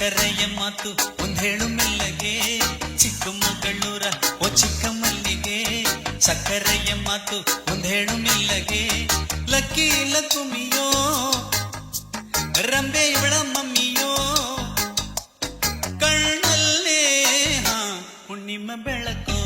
ಸಕ್ಕರೆಯ ಮಾತು ಒಂದೇಳು ಮೆಲ್ಲಗೆ ಚಿಕ್ಕಮಗಳೂರ ಓ ಚಿಕ್ಕ ಮಲ್ಲಿಗೆ ಸಕ್ಕರೆಯ ಮಾತು ಒಂದೇಳು ಮೆಲ್ಲಗೆ ಲಕ್ಕಿ ಲಕುಮಿಯೋ ರಂಬೆ ಇವಳ ಮಮ್ಮಿಯೋ ಕಣ್ಣಲ್ಲೇ ಹುಣ್ಣಿಮ ಬೆಳಕೋ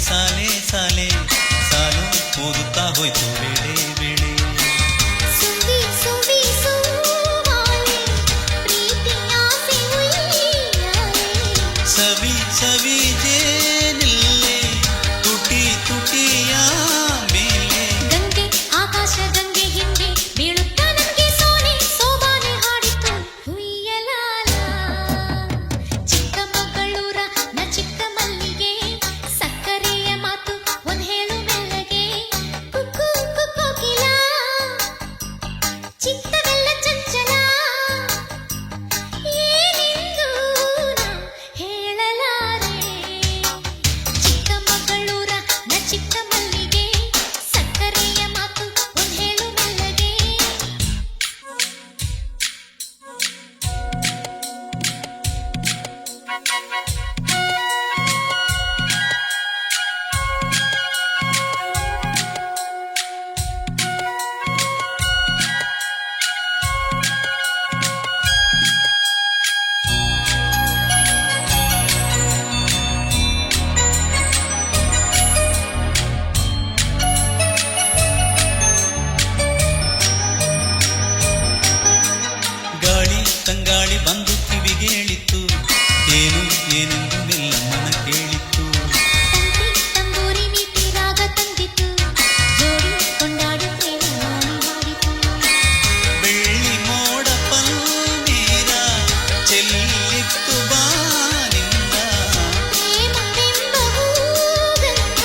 ಸಾಲೆ ಸಾಲೆ ಸಾಲು ಓದುತ್ತಾ ಹೋಯ್ತು ಬೇಳೆ ಬೇಳೆ ಸವಿ ಸವಿ ಜೇನಿಲ್ಲೆ ತುಟಿ ತುಟಿಯ ಮೇಲೆ ಗಂಗೆ ಆಕಾಶ ಗಂಗೆ ಹಿಂದೆ ಬೀಳುತ್ತಾ ನಮಗೆ ಸೋನೆ ಸೋಬಾನೆ ಹಾಡಿತು ಹುಯ್ಯಲಾಲ ಚಿಕ್ಕಮಗಳೂರ ನ ಚಿಕ್ಕ ಮಲ್ಲಿಗೆ ಸಕ್ಕರೆಯ ಮಾತು ಒಂದ್ ಹೇಳು ಮೆಲ್ಲಗೆ ಕುಕ್ಕು ಕುಕ್ಕೋಕಿಲ ಚಿತ್ತವೆಲ್ಲ ಚಂಚಲ ಏನೆಂದು ನಾ ಹೇಳಲಾರೆ ಚಿಕ್ಕಮಗಳೂರ ನ ಚಿಕ್ಕ ಮಲ್ಲಿಗೆ ಸಕ್ಕರೆಯ ಮಾತು ಒಂದ್ ಹೇಳು ಮೆಲ್ಲಗೆ ಗಾಳಿ ತಂಗಾಳಿ ಬಂದು ಕಿವಿಗೇಳಿತ್ತು ಏನು ಏನೆಂದು ಮೆಲ್ಲಮ್ಮನ ಕೇಳಿತ್ತು ತಂತಿ ತಂಬೂರಿ ನೀತಿ ರಾಗ ತಂದಿತು ಜೋಡಿ ಕೊಂಡಾಡಿ ಪ್ರೇಮ ವಾಣಿ ಹಾಡಿತು ಬೆಳ್ಳಿ ಮೋಡ ಪನ್ನೀರ ಚೆಲ್ಲಿತ್ತು ಬಾನಿಂದ ಪ್ರೇಮವೆಂಬ ಹೂಗಂಧ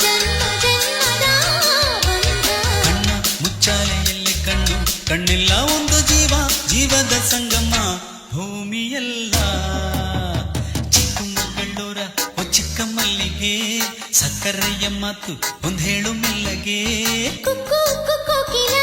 ಜನ್ಮ ಜನ್ಮದ ಬಂಧ ಕಣ್ಣ ಮುಚ್ಚಾಲೆಯಲ್ಲಿ ಕಣ್ಣು ಕಣ್ಣಿಲ್ಲ ಒಂದು ಜೀವ ಜೀವದ ಸಂಗಮ ಭೂಮಿಯಲ್ಲ ಚಿಕ್ಕಮಗಳೂರ ಓ ಚಿಕ್ಕ ಮಲ್ಲಿಗೆ ಸಕ್ಕರೆಯ ಮಾತು ಒಂದೇಳು ಮೆಲ್ಲಗೆ ಕುಕ್ಕು ಕುಕ್ಕೋಕಿಲ